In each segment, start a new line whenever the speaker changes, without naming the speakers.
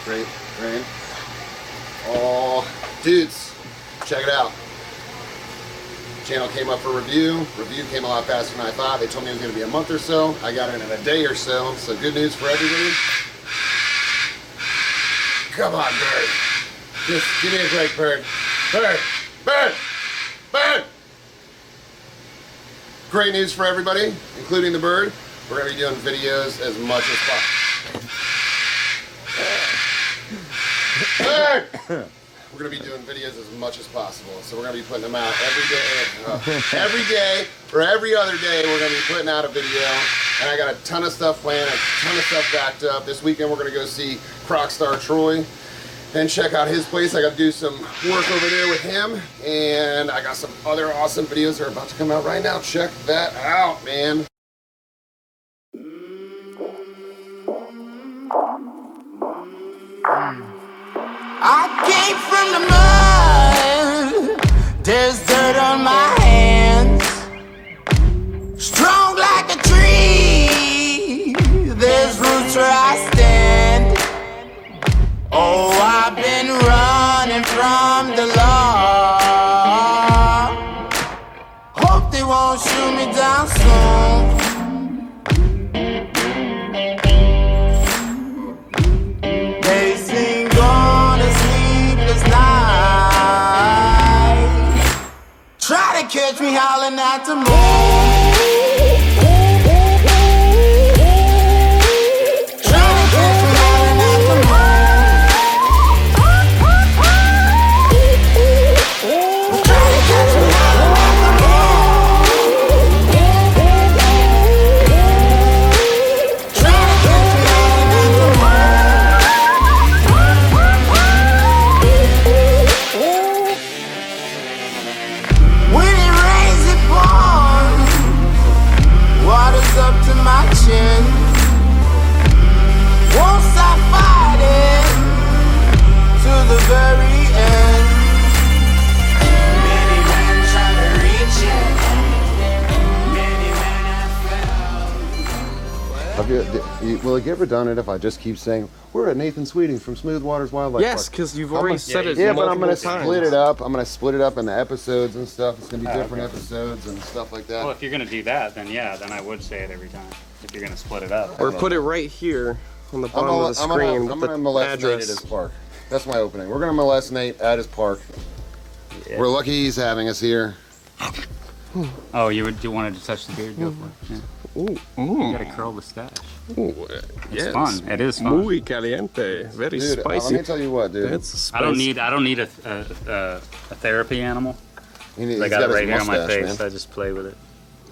Great rain. Oh, dudes, check it out. Channel came up for review. Review came a lot faster than I thought. They told me it was going to be a month or so. I got it in a day or so. So good news for everybody. Come on, Bird. Just give me a break, Bird. Bird! Bird! Bird! Great news for everybody, including the bird. We're going to be doing videos as much as possible. Bird! We're going to be doing videos as much as possible. So we're going to be putting them out every day. Every day or every other day, we're going to be putting out a video. And I got a ton of stuff planned, a ton of stuff backed up. This weekend, we're going to go see Crocs star Troy and check out his place. I got to do some work over there with him. And I got some other awesome videos that are about to come out right now. Check that out, man.
I came from the mud, there's dirt on my hands. Strong like a tree, there's roots where I stand. Oh, I've been running from the law. Hope they won't shoot me down soon. They sing on a sleepless night. Try to catch me howling at the moon. Try to catch me howling at the moon. Try to catch me howling at the moon. Try to catch me howling at the moon. When it rains, it pours. Water's up to my chin. Won't stop fighting to the very end. Many men try to reach it. Many men have failed.
Will it get redundant if I just keep saying, we're at Nathan Sweeting from Smooth Waters Wildlife
Yes,
Park?
because you've already said it.
Yeah, but I'm going to
multiple
split
times.
it up. I'm going to split it up into episodes and stuff. It's going to be different episodes and stuff like that.
Well, if you're going to do that, then yeah, then I would say it every time. If you're going to split it up.
Or put it right here on the
I'm
bottom of the screen
going
with
to
the
molest Nate at
address.
his park. That's my opening. We're going to molest Nate at his park.
Yeah.
We're lucky he's having us here.
Oh, you wanted to touch the beard? Go for it. Yeah.
Ooh,
You got to curl the stash.
ooh,
It's
yes.
fun. It is fun.
Muy caliente, very
Dude,
spicy.
let me tell you what, dude.
That's spicy.
I don't need a therapy animal.
He's
I got
got
it
his
right here on my
mustache,
face.
man.
I just play with it.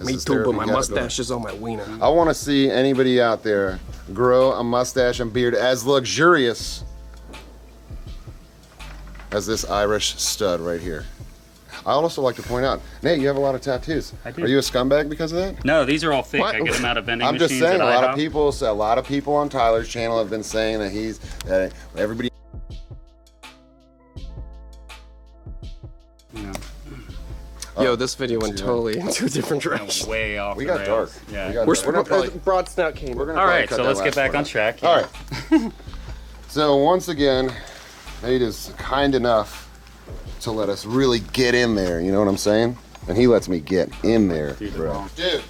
This
Me
is
too, but
therapy.
my
You gotta do it.
mustache is on my wiener.
I want to see anybody out there grow a mustache and beard as luxurious as this Irish stud right here. I also like to point out, Nate, you have a lot of tattoos.
I do.
Are you a scumbag because of that?
No, these are all fake.
What?
I get them out of vending
I'm
machines.
just saying,
at
a lot of
IHOP.
people on Tyler's channel have been saying that everybody.
Yeah.
Yo, this video went totally into a different
Went
direction.
way off.
We
the
got dark.
rails. Yeah.
We got
We're
dark. We're gonna probably-
broad snout Caiman.
we're gonna
All
probably
right,
cut
so
that
let's get
last
back
part
on
out.
track.
All right. So once again, Nate is kind enough to let us really get in there. You know what I'm saying? And he lets me get in there,
Dude,
bro.
wrong.
Dude,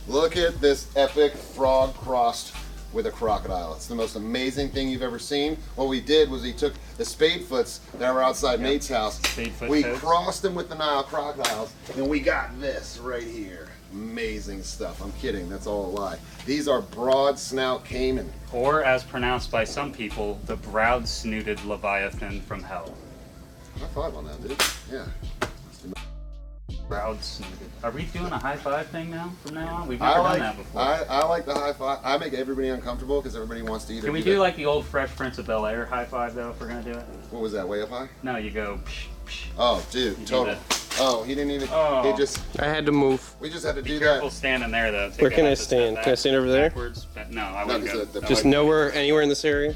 look at this epic frog crossed with a crocodile. It's the most amazing thing you've ever seen. What we did was we took the spadefoots that were outside Nate's house.
Spadefoot
We
toads.
crossed them with the Nile crocodiles, and we got this right here. Amazing stuff. I'm kidding. That's all a lie. These are broad snout Caiman.
Or, as pronounced by some people, the broad-snouted leviathan from hell.
High five on that, dude. Yeah.
Broad-snouted. Are we doing a high five thing now? From now on, we've
I
never
like,
done that before.
I like the high five. I make everybody uncomfortable because everybody wants to either.
Can we do like the old Fresh Prince of Bel-Air high five though? If we're gonna do it.
What was that? Way up high?
No, you go. Psh, psh.
Oh, dude,
You do
total.
that.
Oh, he didn't even.
Oh.
He just.
I had to move.
We just had to
Be
do
careful
that.
standing there though. Take
Where
it
can
out
I
to
stand?
step
Can I stand over there?
Backwards. No, I
No,
wouldn't go.
because the
Just
mic-
nowhere, anywhere in this area?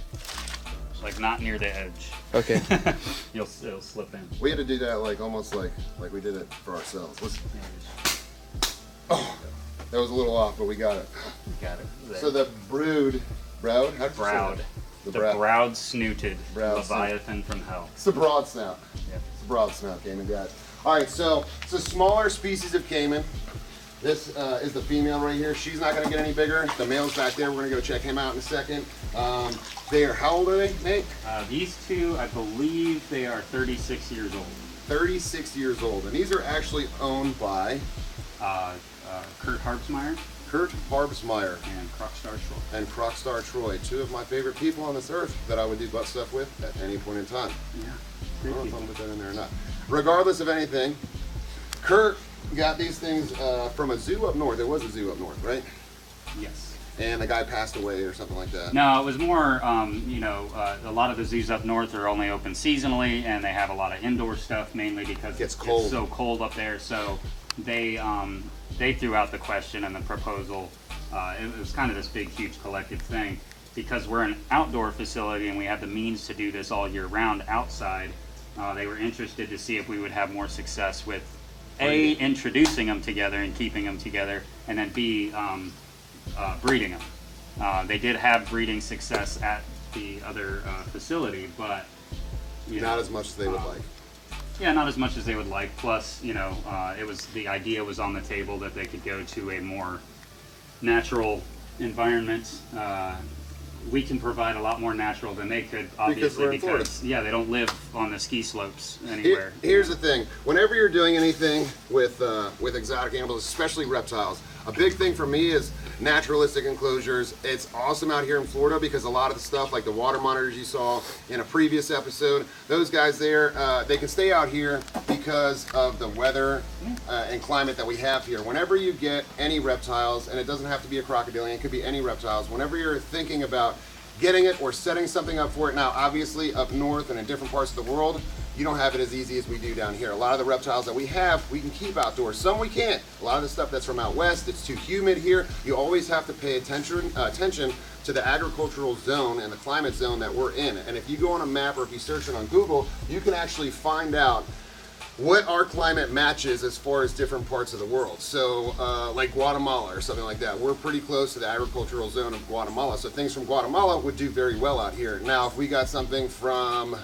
Like not near the edge.
Okay.
It'll slip in.
We had to do that like almost like we did it for ourselves. Listen.
Yeah, just
Oh, that was a little off, but we got it.
got it. There.
So the brood, how'd you say
Browd.
that?
The broad snouted Leviathan from hell.
It's the broad snout.
Yeah.
It's the broad snout, Caiman got. All right, so it's a smaller species of Caiman. This is the female right here. She's not going to get any bigger. The male's back there. We're going to go check him out in a second. They are, how old are they, Nate?
These two, I believe they are 36 years old.
36 years old. And these are actually owned by
Kurt Harbsmeyer
Kurt Harbsmeyer
and Crocstar Troy.
and Crocstar Troy, two of my favorite people on this earth that I would do butt stuff with at any point in time.
Yeah.
I don't know if I'm put that in there or not. Regardless of anything, Kurt got these things from a zoo up north. There was a zoo up north, right?
Yes.
And the guy passed away or something like that.
No, it was more, a lot of the zoos up north are only open seasonally, and they have a lot of indoor stuff, mainly because
Gets cold.
It's so cold up there. So they threw out the question and the proposal. It was kind of this big, huge collective thing. Because we're an outdoor facility and we have the means to do this all year round outside, they were interested to see if we would have more success with A, introducing them together and keeping them together, and then B, breeding them. They did have breeding success at the other facility, but
Not as much as they would like.
Yeah, not as much as they would like. Plus, the idea was on the table that they could go to a more natural environment. We can provide a lot more natural than they could, obviously,
we're in Florida.
yeah, they don't live on the ski slopes anywhere.
Here's the thing. Whenever you're doing anything with exotic animals, especially reptiles, a big thing for me is naturalistic enclosures. It's awesome out here in Florida because a lot of the stuff, like the water monitors you saw in a previous episode, those guys there, they can stay out here because of the weather and climate that we have here. Whenever you get any reptiles, and it doesn't have to be a crocodilian, it could be any reptiles, whenever you're thinking about getting it or setting something up for it. Now, obviously, up north and in different parts of the world, you don't have it as easy as we do down here. A lot of the reptiles that we have, we can keep outdoors. Some we can't. A lot of the stuff that's from out west, it's too humid here. You always have to pay attention to the agricultural zone and the climate zone that we're in. And if you go on a map or if you search it on Google, you can actually find out what our climate matches as far as different parts of the world. So like Guatemala or something like that, we're pretty close to the agricultural zone of Guatemala, so things from Guatemala would do very well out here. Now if we got something from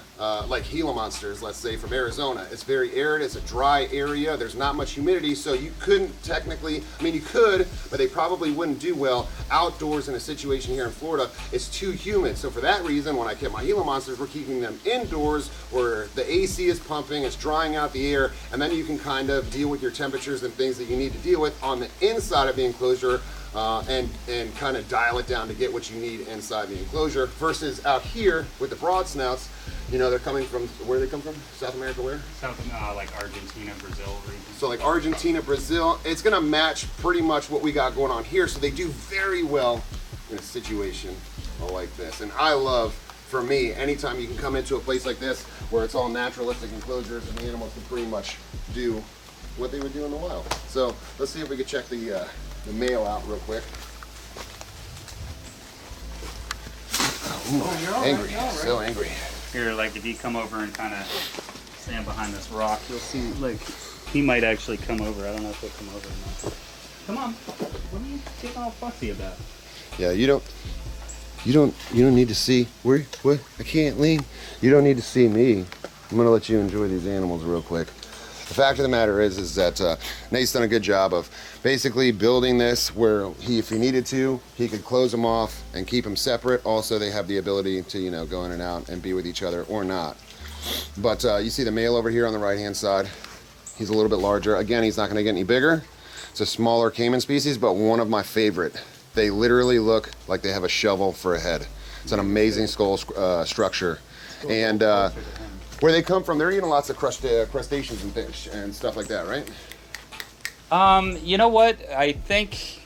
like Gila monsters, let's say from Arizona, it's very arid, it's a dry area, there's not much humidity, so you couldn't technically, I mean you could, but they probably wouldn't do well outdoors in a situation here in Florida. It's too humid. So for that reason, when I kept my Gila monsters, we're keeping them indoors where the AC is pumping, it's drying out the air, and then you can kind of deal with your temperatures and things that you need to deal with on the inside of the enclosure and kind of dial it down to get what you need inside the enclosure, versus out here with the broad snouts, you know, they're coming from, where they come from? South America, where?
Something like Argentina, Brazil region.
So like Argentina, Brazil, it's gonna match pretty much what we got going on here, so they do very well in a situation like this. And I love, for me, anytime you can come into a place like this where it's all naturalistic enclosures and the animals can pretty much do what they would do in the wild. So let's see if we can check the male out real quick. Ooh, angry, so angry.
Here, like if you come over and kind of stand behind this rock, you'll see, like, he might actually come over. I don't know if he'll come over or not. Come on, what are you getting all fussy about?
Yeah, you don't need to see, what? I can't lean. You don't need to see me. I'm gonna let you enjoy these animals real quick. The fact of the matter is that Nate's done a good job of basically building this where if he needed to, he could close them off and keep them separate. Also, they have the ability to, you know, go in and out and be with each other or not. But you see the male over here on the right-hand side. He's a little bit larger. Again, he's not gonna get any bigger. It's a smaller Caiman species, but one of my favorite. They literally look like they have a shovel for a head. It's an amazing skull structure. And where they come from, they're eating lots of crustaceans and fish and stuff like that, right?
You know what? I think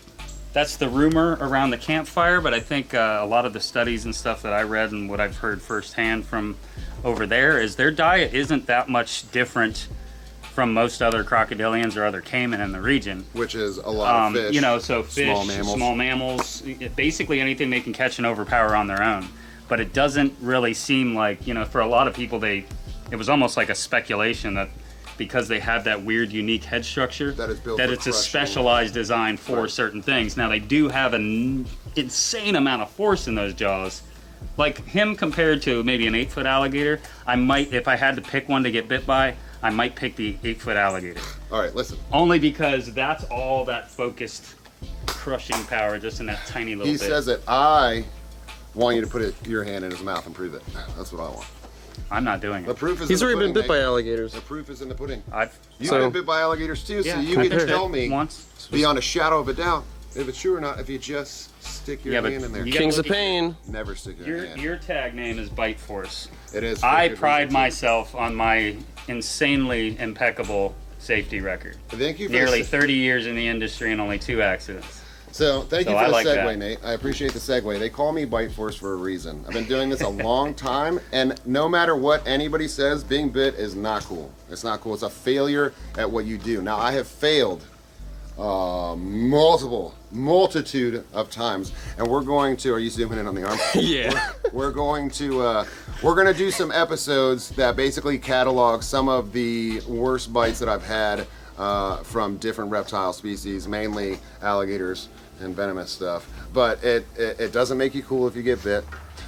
that's the rumor around the campfire, but I think a lot of the studies and stuff that I read and what I've heard firsthand from over there is their diet isn't that much different from most other crocodilians or other Caiman in the region.
Which is a lot of fish.
You know, so fish,
small mammals,
basically anything they can catch and overpower on their own. But it doesn't really seem like, you know, for a lot of people, it was almost like a speculation that because they have that weird, unique head structure,
that
it's a specialized design for certain things. Now, they do have an insane amount of force in those jaws, like him compared to maybe an 8-foot alligator, I might, if I had to pick one to get bit by, I might pick the 8-foot alligator.
All right, listen.
Only because that's all that focused crushing power just in that tiny little
He
bit.
says that I want you to put your hand in his mouth and prove it. That's what I want.
I'm not doing
The
it.
proof is
He's
in the
already been
pudding,
bit by
Nate.
alligators.
The proof is in the pudding. You've
So-
been bit by alligators too,
Yeah,
so you
I've
can
been
tell
bit
me
once.
beyond a shadow of a doubt if it's true or not if you just stick your
Yeah, but
hand in there.
you
Kings
gotta
of
look at
Pain.
Never stick your
Your,
hand.
your tag name is Bite Force.
It is. for
I
good
pride
reason, too.
myself on my insanely impeccable safety record.
Thank you for
Nearly
the,
30 years in the industry and only 2 accidents.
So thank you
So
for
I
the
like
segue,
that.
Nate. I appreciate the segue. They call me Bite Force for a reason. I've been doing this a long time, and no matter what anybody says, being bit is not cool. It's not cool. It's a failure at what you do. Now, I have failed multitude of times, and we're going to. Are you zooming in on the arm?
Yeah.
We're going to do some episodes that basically catalog some of the worst bites that I've had from different reptile species, mainly alligators and venomous stuff. But it doesn't make you cool if you get bit.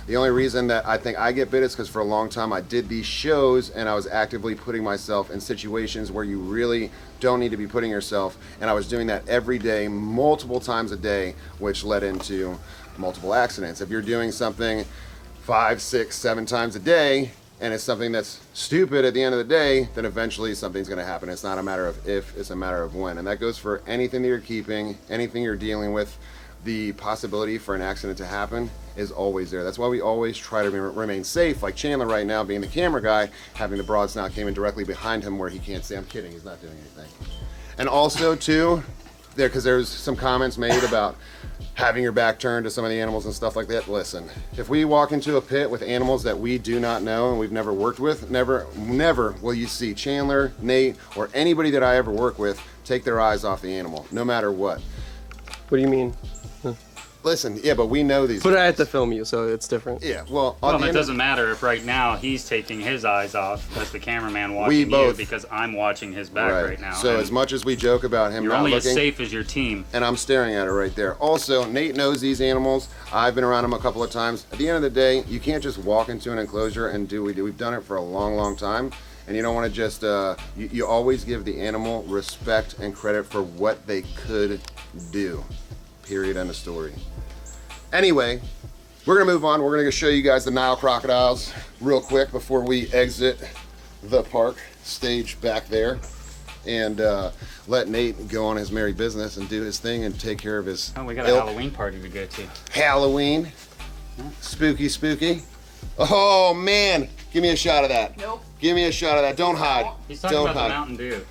The only reason that I think I get bit is because for a long time I did these shows and I was actively putting myself in situations where you really don't need to be putting yourself, and I was doing that every day, multiple times a day, which led into multiple accidents. If you're doing something 5, 6, 7 times a day, and it's something that's stupid at the end of the day, then eventually something's going to happen. It's not a matter of if, it's a matter of when. And that goes for anything that you're keeping, anything you're dealing with. The possibility for an accident to happen is always there. That's why we always try to remain safe. Like Chandler right now, being the camera guy, having the broad snout Caiman directly behind him where he can't see. I'm kidding, he's not doing anything. And also too, because there's some comments made about having your back turned to some of the animals and stuff like that. Listen, if we walk into a pit with animals that we do not know and we've never worked with, never will you see Chandler, Nate, or anybody that I ever work with take their eyes off the animal, no matter what.
What do you mean?
Listen, yeah, but we know these
But I
guys.
had to film you, so it's different.
Yeah, well,
Well, it doesn't matter if right now he's taking his eyes off as the cameraman watching you
both-
because I'm watching his back right now.
So
and
as much as we joke about him
you're
not
only
looking,
as safe as your team.
and I'm staring at it right there. Also, Nate knows these animals. I've been around them a couple of times. At the end of the day, you can't just walk into an enclosure and do what we do. We've done it for a long, long time. And you don't want to just, you always give the animal respect and credit for what they could do. Period, end of story. Anyway, we're going to move on. We're going to show you guys the Nile crocodiles real quick before we exit the park stage back there. And let Nate go on his merry business and do his thing and take care of his
Oh, we got a
ilk.
Halloween party to go to.
Halloween. Spooky, spooky. Oh, man. Give me a shot of that.
Nope.
Give me a shot of that. Don't hide.
He's talking
Don't
about
hide.
the Mountain Dew.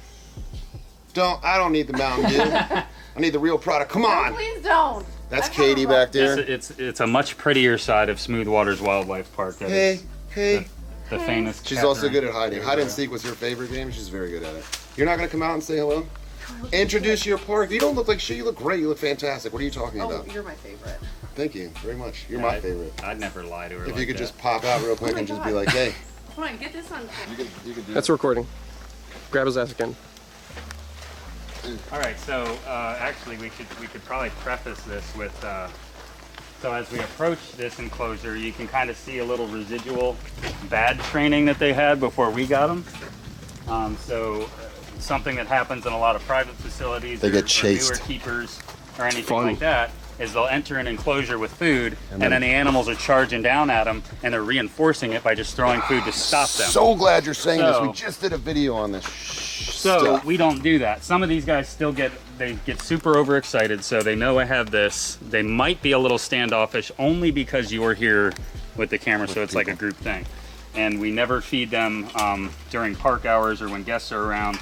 I don't need the Mountain Dew. I need the real product. Come
No,
on.
please don't.
That's
I've
Katie
never
back there.
It's a much prettier side of Smooth Waters Wildlife Park. That
Hey,
is
hey.
the famous.
She's
cat
also
room.
good at hiding. Hide and seek was her favorite game. She's very good at it. You're not going to come out and say hello? Introduce your park. You don't look like shit. You look great. You look fantastic. What are you talking
Oh,
about?
you're my favorite.
Thank you very much. You're
Yeah,
my favorite.
I'd never lie to her.
If
like
you could
that.
just pop out real quick
Oh my
and just be
God.
like, hey,
Come on, get this on.
you could do
That's recording. Grab his ass again.
All right, so actually we could probably preface this with so as we approach this enclosure, you can kind of see a little residual bad training that they had before we got them. Something that happens in a lot of private facilities,
They get
or
chased.
newer keepers or anything
Fun.
like that, is they'll enter an enclosure with food, and
then-
then the animals are charging down at them, and they're reinforcing it by just throwing food to stop them.
So glad you're saying this.
So-
We just did a video on this
So
stuff.
we don't do that. Some of these guys still get super overexcited, so they know I have this. They might be a little standoffish only because you're here with the camera, so it's like a group thing. And we never feed them during park hours or when guests are around,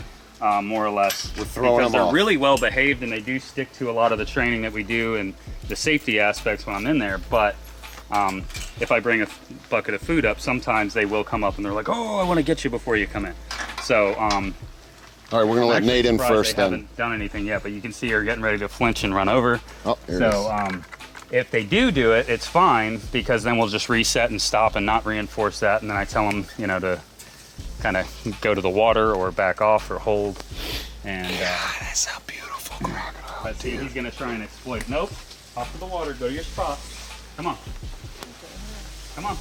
more or less,
throwing
because
them
they're
off.
really well behaved and they do stick to a lot of the training that we do and the safety aspects when I'm in there. But if I bring a bucket of food up, sometimes they will come up and they're like, "Oh, I want to get you before you come in." So.
All right, we're going to let
Actually
Nate in
surprised
first
they
then.
haven't done anything yet, but you can see her getting ready to flinch and run over.
Oh, there it is.
So if they do it, it's fine because then we'll just reset and stop and not reinforce that. And then I tell them, to kind of go to the water or back off or hold. And
That's a beautiful crocodile.
let's see, he's going to try and exploit. Nope, off to the water. Go to your spot. Come on. Come on.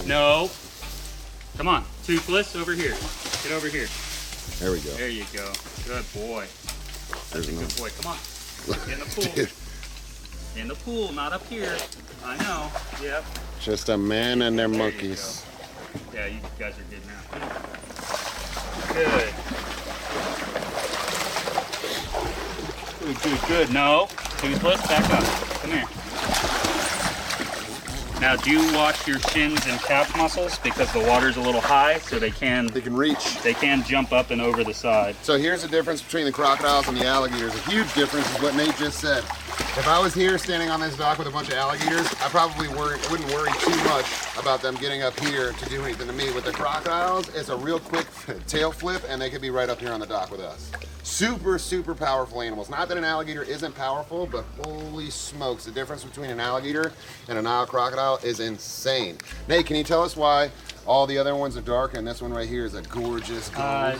No. Come on. Toothless, over here. Get over here.
There we go.
There you go. Good boy. That's a good boy. Come on. Get in the pool.
Dude.
In the pool, not up here. I know. Yep.
Just a man and their
There you
monkeys.
go. Yeah, you guys are good now. Good. Good, good, good. No. Toothless, back up. Come here. Now, do watch your shins and calf muscles because the water's a little high, so they can
reach.
They can jump up and over the side.
So here's the difference between the crocodiles and the alligators. A huge difference is what Nate just said. If I was here standing on this dock with a bunch of alligators, I probably wouldn't worry too much about them getting up here to do anything to me. With the crocodiles, it's a real quick tail flip and they could be right up here on the dock with us. Super, super powerful animals. Not that an alligator isn't powerful, but holy smokes, the difference between an alligator and a Nile crocodile is insane. Nate, can you tell us why all the other ones are dark and this one right here is a gorgeous gold?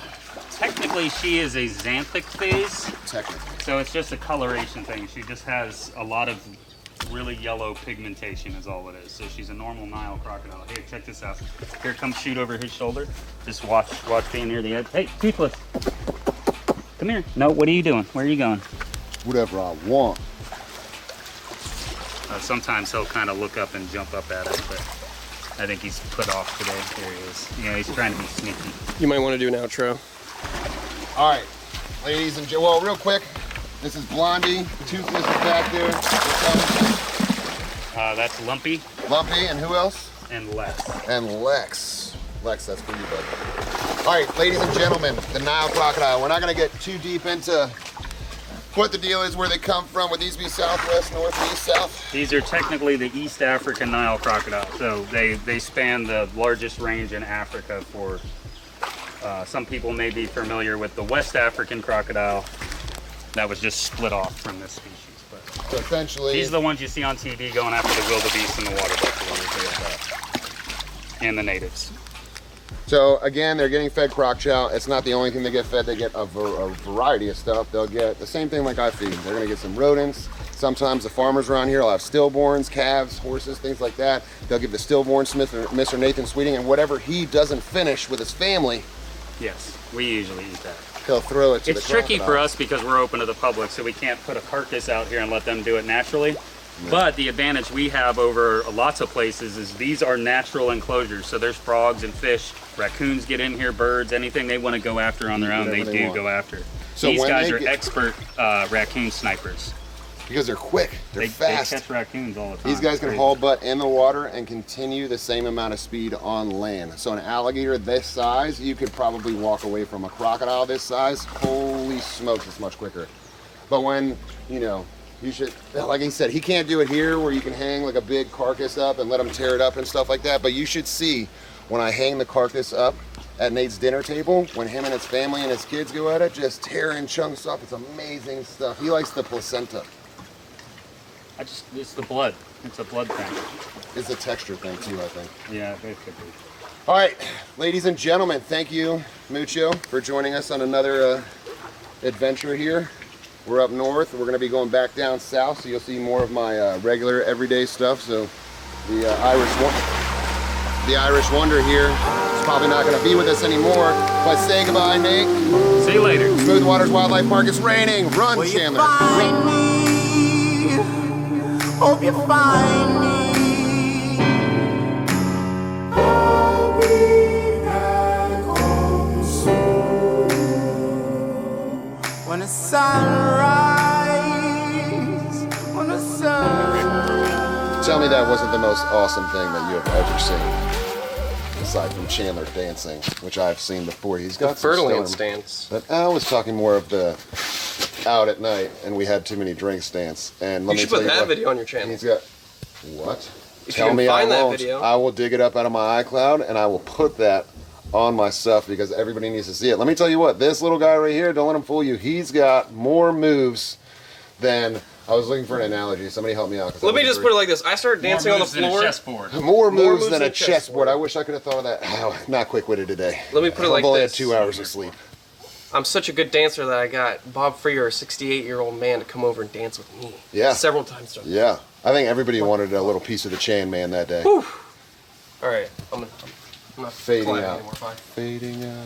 Technically, she is a xanthic phase.
Technically.
So it's just a coloration thing. She just has a lot of really yellow pigmentation is all it is. So she's a normal Nile crocodile. Here, check this out. Here, come shoot over his shoulder. Just watch being near the edge. Hey, Toothless. Come here. No, what are you doing? Where are you going?
Whatever I want.
Sometimes he'll kind of look up and jump up at us, but I think he's put off today. There he is. Yeah, he's trying to be sneaky.
You might want to do an outro.
All right, ladies and gentlemen, well, real quick, this is Blondie. Toothless is back there.
That's Lumpy.
Lumpy, and who else?
And Lex.
And Lex. Lex, that's for you, bud. All right, ladies and gentlemen, the Nile crocodile. We're not gonna get too deep into what the deal is, where they come from. Would these be southwest, northeast, south?
These are technically the East African Nile crocodile. So they span the largest range in Africa for, some people may be familiar with the West African crocodile that was just split off from this species. But
So essentially,
these are the ones you see on TV going after the wildebeest and the water buffalo and the natives.
so again, they're getting fed croc chow. It's not the only thing they get fed. They get a variety of stuff. They'll get the same thing like I feed. They're gonna get some rodents. Sometimes the farmers around here will have stillborns, calves, horses, things like that. They'll give the stillborn to Mr. Nathan Sweeting, and whatever he doesn't finish with his family,
Yes, we usually eat that.
he'll throw it to the
It's tricky for
crocodile.
us because we're open to the public, so we can't put a carcass out here and let them do it naturally. But the advantage we have over lots of places is these are natural enclosures. So there's frogs and fish, raccoons get in here, birds, anything they want to go after on their own, they
Whatever they
do
want.
go after.
So
These
when
guys
they
are
get-
expert raccoon snipers.
Because they're quick, they're
They
fast.
catch raccoons all the time.
These guys
It's
can
crazy.
haul butt in the water and continue the same amount of speed on land. So an alligator this size, you could probably walk away from. A crocodile this size, holy smokes, it's much quicker. But when, you know, you should, like he said, he can't do it here where you can hang like a big carcass up and let him tear it up and stuff like that. But you should see when I hang the carcass up at Nate's dinner table, when him and his family and his kids go at it, just tearing chunks up. It's amazing stuff. He likes the placenta.
It's the blood. It's a blood thing.
It's a texture thing too, I think.
Yeah, it could be.
All right, ladies and gentlemen, thank you, Mucho, for joining us on another adventure here. We're up north. We're going to be going back down south, so you'll see more of my regular, everyday stuff. So the Irish Wonder here is probably not going to be with us anymore. But say goodbye, Nate.
See you later.
Smooth Waters Wildlife Park. It's raining. Run,
Will you
Chandler.
find me? Hope you find me. I'll be back home soon. When the sunrise, when the sun.
Tell me that wasn't the most awesome thing that you have ever seen. Aside from Chandler dancing, which I've seen before. He's got some
Fertilian
stone.
stance.
But I was talking more of the out at night and we had too many drinks dance. And let
You
me
should
tell
put
you
that
what,
video on your channel.
he's got what?
If you
Tell
can
me
find
I
that
won't.
video.
I will dig it up out of my iCloud and I will put that on my stuff because everybody needs to see it. Let me tell you what, this little guy right here, don't let him fool you. He's got more moves than I was looking for an analogy. Somebody help me out.
Let me just put it like this. I started dancing on the
Than a
floor.
chessboard.
More moves than a
chessboard.
chessboard. I wish I could have thought of that. Oh, not quick-witted today.
Let me put it like
I've only had
this.
2 hours of sleep.
I'm such a good dancer that I got Bob Freer, a 68-year-old man, to come over and dance with me.
Yeah.
Several times.
Yeah. I think everybody wanted a little piece of the chain, man, that day.
All right, I'm not
Fading
climbing
out.
anymore. Bye.
Fading out.